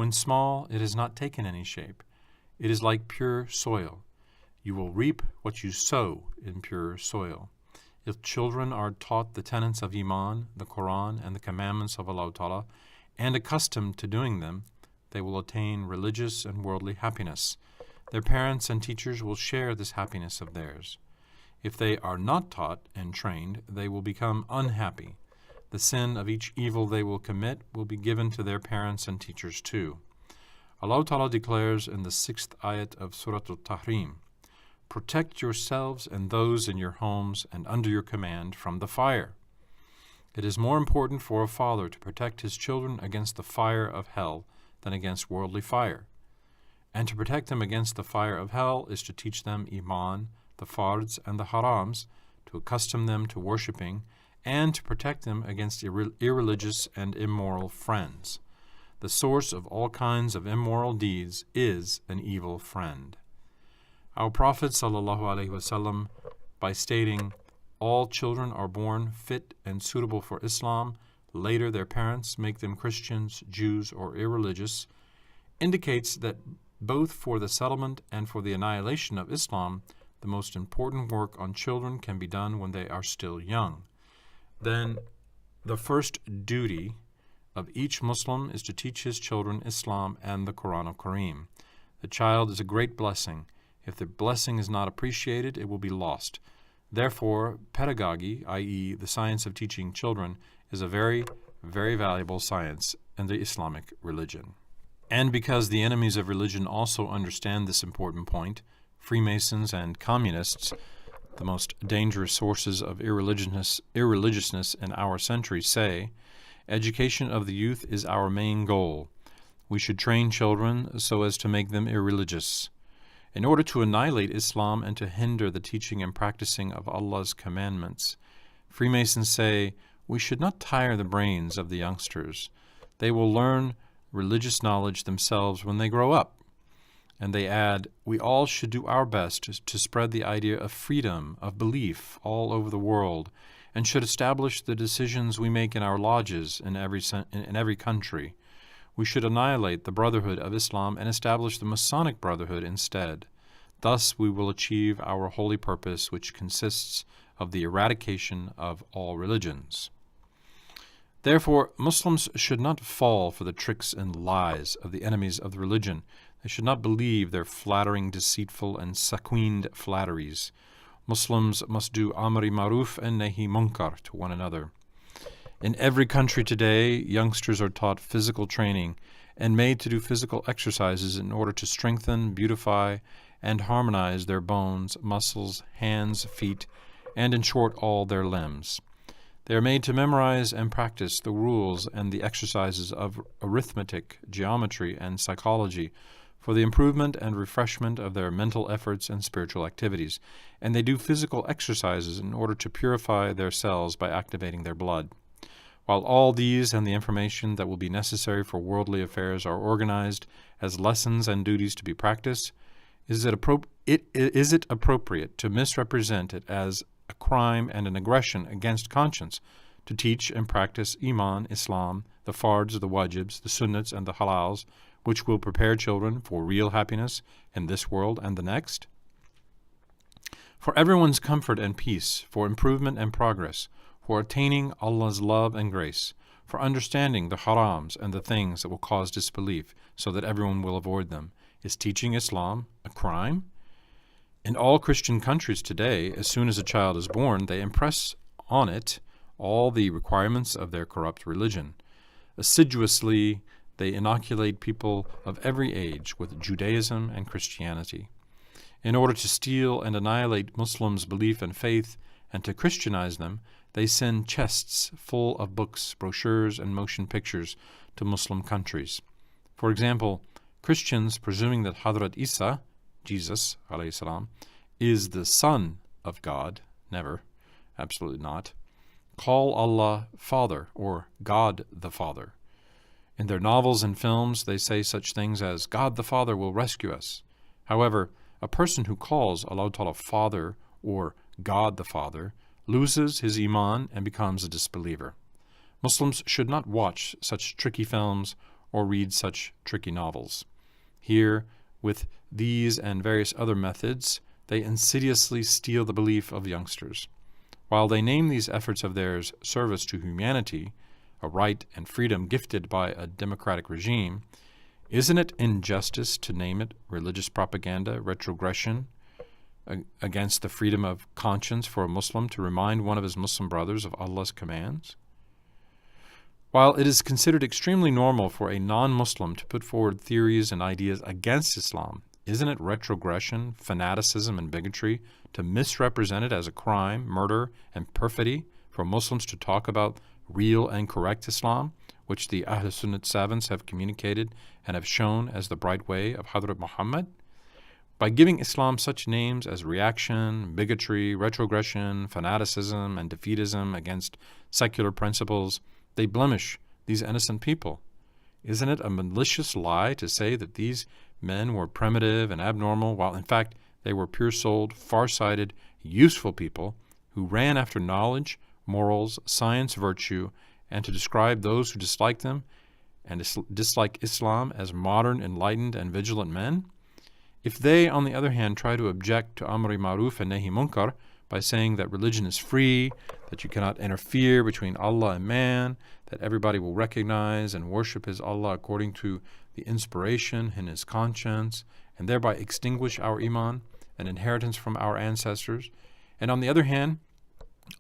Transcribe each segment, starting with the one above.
When small, it has not taken any shape. It is like pure soil. You will reap what you sow in pure soil. If children are taught the tenets of Iman, the Quran, and the commandments of Allah Ta'ala, and accustomed to doing them, they will attain religious and worldly happiness. Their parents and teachers will share this happiness of theirs. If they are not taught and trained, they will become unhappy. The sin of each evil they will commit will be given to their parents and teachers too. Allah Ta'ala declares in the 6th ayat of Surah Al-Tahrim, "Protect yourselves and those in your homes and under your command from the fire." It is more important for a father to protect his children against the fire of hell than against worldly fire. And to protect them against the fire of hell is to teach them Iman, the fards and the harams, to accustom them to worshipping, and to protect them against irreligious and immoral friends. The source of all kinds of immoral deeds is an evil friend. Our Prophet ﷺ, by stating, "All children are born fit and suitable for Islam, later their parents make them Christians, Jews, or irreligious," indicates that both for the settlement and for the annihilation of Islam, the most important work on children can be done when they are still young. Then, the first duty of each Muslim is to teach his children Islam and the Quran al-Karim. The child is a great blessing. If the blessing is not appreciated, it will be lost. Therefore, pedagogy, i.e., the science of teaching children, is a very, very valuable science in the Islamic religion. And because the enemies of religion also understand this important point, Freemasons and Communists, the most dangerous sources of irreligiousness in our century, say, "Education of the youth is our main goal. We should train children so as to make them irreligious." In order to annihilate Islam and to hinder the teaching and practicing of Allah's commandments, Freemasons say, we should not tire the brains of the youngsters. They will learn religious knowledge themselves when they grow up. And they add, we all should do our best to spread the idea of freedom of belief all over the world, and should establish the decisions we make in our lodges in every country. We should annihilate the Brotherhood of Islam and establish the Masonic Brotherhood instead. Thus we will achieve our holy purpose, which consists of the eradication of all religions. Therefore, Muslims should not fall for the tricks and lies of the enemies of the religion. They should not believe their flattering, deceitful, and sequined flatteries. Muslims must do amri maruf and nahi munkar to one another. In every country today, youngsters are taught physical training and made to do physical exercises in order to strengthen, beautify, and harmonize their bones, muscles, hands, feet, and in short, all their limbs. They are made to memorize and practice the rules and the exercises of arithmetic, geometry, and psychology for the improvement and refreshment of their mental efforts and spiritual activities, and they do physical exercises in order to purify their cells by activating their blood. While all these and the information that will be necessary for worldly affairs are organized as lessons and duties to be practiced, is it appropriate to misrepresent it as a crime and an aggression against conscience to teach and practice Iman, Islam, the fards, the wajibs, the sunnats, and the halals, which will prepare children for real happiness in this world and the next? For everyone's comfort and peace, for improvement and progress, for attaining Allah's love and grace, for understanding the harams and the things that will cause disbelief so that everyone will avoid them, is teaching Islam a crime? In all Christian countries today, as soon as a child is born, they impress on it all the requirements of their corrupt religion. Assiduously, they inoculate people of every age with Judaism and Christianity. In order to steal and annihilate Muslims' belief and faith and to Christianize them, they send chests full of books, brochures, and motion pictures to Muslim countries. For example, Christians, presuming that Hadrat Isa, Jesus, alayhi salam, is the Son of God, never, absolutely not, call Allah Father or God the Father. In their novels and films, they say such things as, God the Father will rescue us. However, a person who calls Allah Ta'ala Father or God the Father loses his Iman and becomes a disbeliever. Muslims should not watch such tricky films or read such tricky novels. Here, with these and various other methods, they insidiously steal the belief of youngsters. While they name these efforts of theirs service to humanity, a right and freedom gifted by a democratic regime, isn't it injustice to name it religious propaganda, retrogression against the freedom of conscience for a Muslim to remind one of his Muslim brothers of Allah's commands? While it is considered extremely normal for a non-Muslim to put forward theories and ideas against Islam, isn't it retrogression, fanaticism, and bigotry to misrepresent it as a crime, murder, and perfidy for Muslims to talk about real and correct Islam, which the Ahl Sunnat savants have communicated and have shown as the bright way of Hazrat Muhammad? By giving Islam such names as reaction, bigotry, retrogression, fanaticism, and defeatism against secular principles, they blemish these innocent people. Isn't it a malicious lie to say that these men were primitive and abnormal, while in fact they were pure-souled, far-sighted, useful people who ran after knowledge, morals, science, virtue, and to describe those who dislike them and dislike Islam as modern, enlightened, and vigilant men? If they, on the other hand, try to object to Amri Ma'ruf and Nahi Munkar by saying that religion is free, that you cannot interfere between Allah and man, that everybody will recognize and worship his Allah according to the inspiration in his conscience, and thereby extinguish our iman, an inheritance from our ancestors, and on the other hand,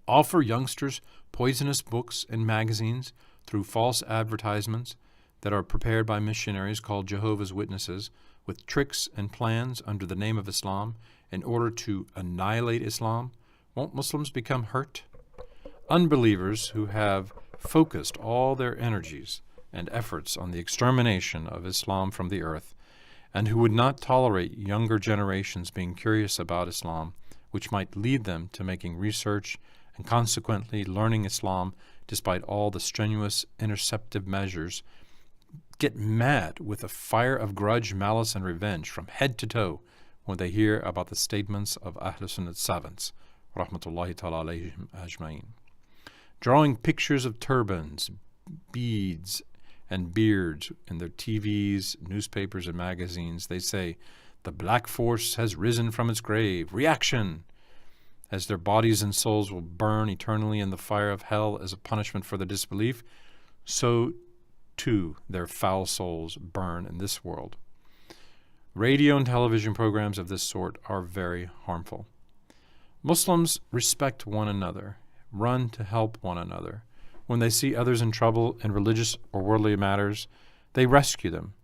offer youngsters poisonous books and magazines through false advertisements that are prepared by missionaries called Jehovah's Witnesses with tricks and plans under the name of Islam in order to annihilate Islam, won't Muslims become hurt? Unbelievers who have focused all their energies and efforts on the extermination of Islam from the earth, and who would not tolerate younger generations being curious about Islam, which might lead them to making research and consequently learning Islam despite all the strenuous interceptive measures, get mad with a fire of grudge, malice, and revenge from head to toe when they hear about the statements of Ahl Sunnat savants, rahmatullahi ta'ala alayhim ajma'in. Drawing pictures of turbans, beads, and beards in their TVs, newspapers, and magazines, they say, "The black force has risen from its grave. Reaction!" As their bodies and souls will burn eternally in the fire of hell as a punishment for their disbelief, so too their foul souls burn in this world. Radio and television programs of this sort are very harmful. Muslims respect one another, run to help one another. When they see others in trouble in religious or worldly matters, they rescue them.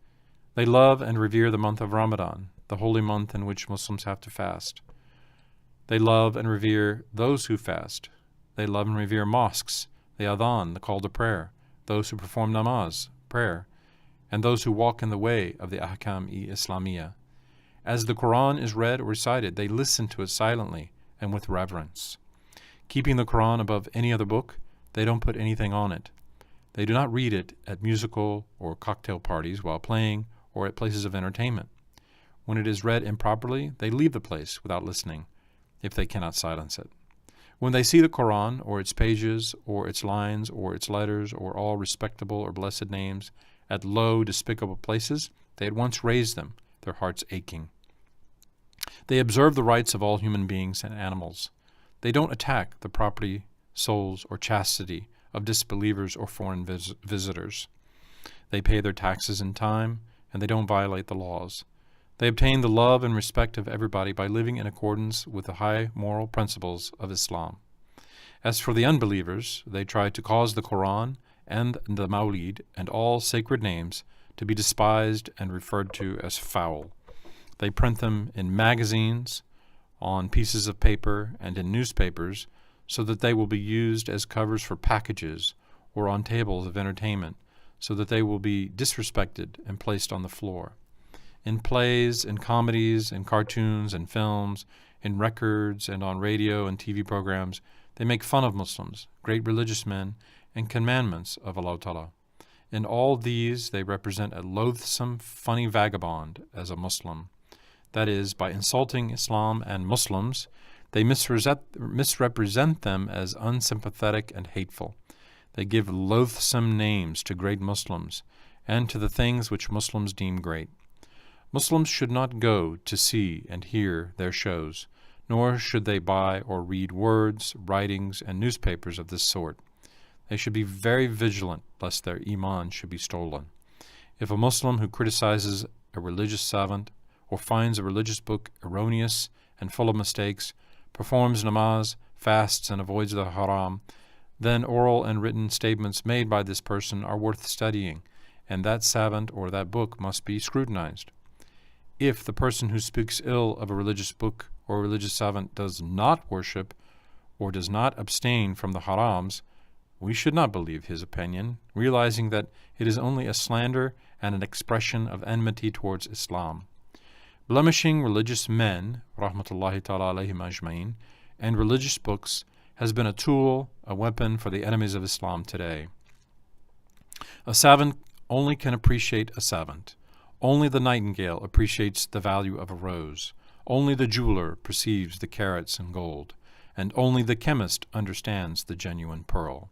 They love and revere the month of Ramadan, the holy month in which Muslims have to fast. They love and revere those who fast. They love and revere mosques, the adhan, the call to prayer, those who perform namaz, prayer, and those who walk in the way of the ahkam-i Islamiyah. As the Quran is read or recited, they listen to it silently and with reverence. Keeping the Quran above any other book, they don't put anything on it. They do not read it at musical or cocktail parties while playing or at places of entertainment. When it is read improperly, they leave the place without listening, if they cannot silence it. When they see the Quran or its pages or its lines or its letters or all respectable or blessed names at low, despicable places, they at once raise them, their hearts aching. They observe the rights of all human beings and animals. They don't attack the property, souls, or chastity of disbelievers or foreign visitors. They pay their taxes in time, and they don't violate the laws. They obtain the love and respect of everybody by living in accordance with the high moral principles of Islam. As for the unbelievers, they try to cause the Quran and the Mawlid and all sacred names to be despised and referred to as foul. They print them in magazines, on pieces of paper, and in newspapers so that they will be used as covers for packages or on tables of entertainment so that they will be disrespected and placed on the floor. In plays, in comedies, in cartoons, and films, in records, and on radio and TV programs, they make fun of Muslims, great religious men, and commandments of Allah Ta'ala. In all these, they represent a loathsome, funny vagabond as a Muslim. That is, by insulting Islam and Muslims, they misrepresent them as unsympathetic and hateful. They give loathsome names to great Muslims and to the things which Muslims deem great. Muslims should not go to see and hear their shows, nor should they buy or read words, writings, and newspapers of this sort. They should be very vigilant lest their iman should be stolen. If a Muslim who criticizes a religious savant or finds a religious book erroneous and full of mistakes, performs namaz, fasts, and avoids the haram, then oral and written statements made by this person are worth studying, and that savant or that book must be scrutinized. If the person who speaks ill of a religious book or a religious savant does not worship or does not abstain from the harams, we should not believe his opinion, realizing that it is only a slander and an expression of enmity towards Islam. Blemishing religious men, rahmatullahi ta'ala alayhim ajma'in, and religious books has been a tool, a weapon for the enemies of Islam today. A savant only can appreciate a savant. Only the nightingale appreciates the value of a rose. Only the jeweler perceives the carats and gold. And only the chemist understands the genuine pearl.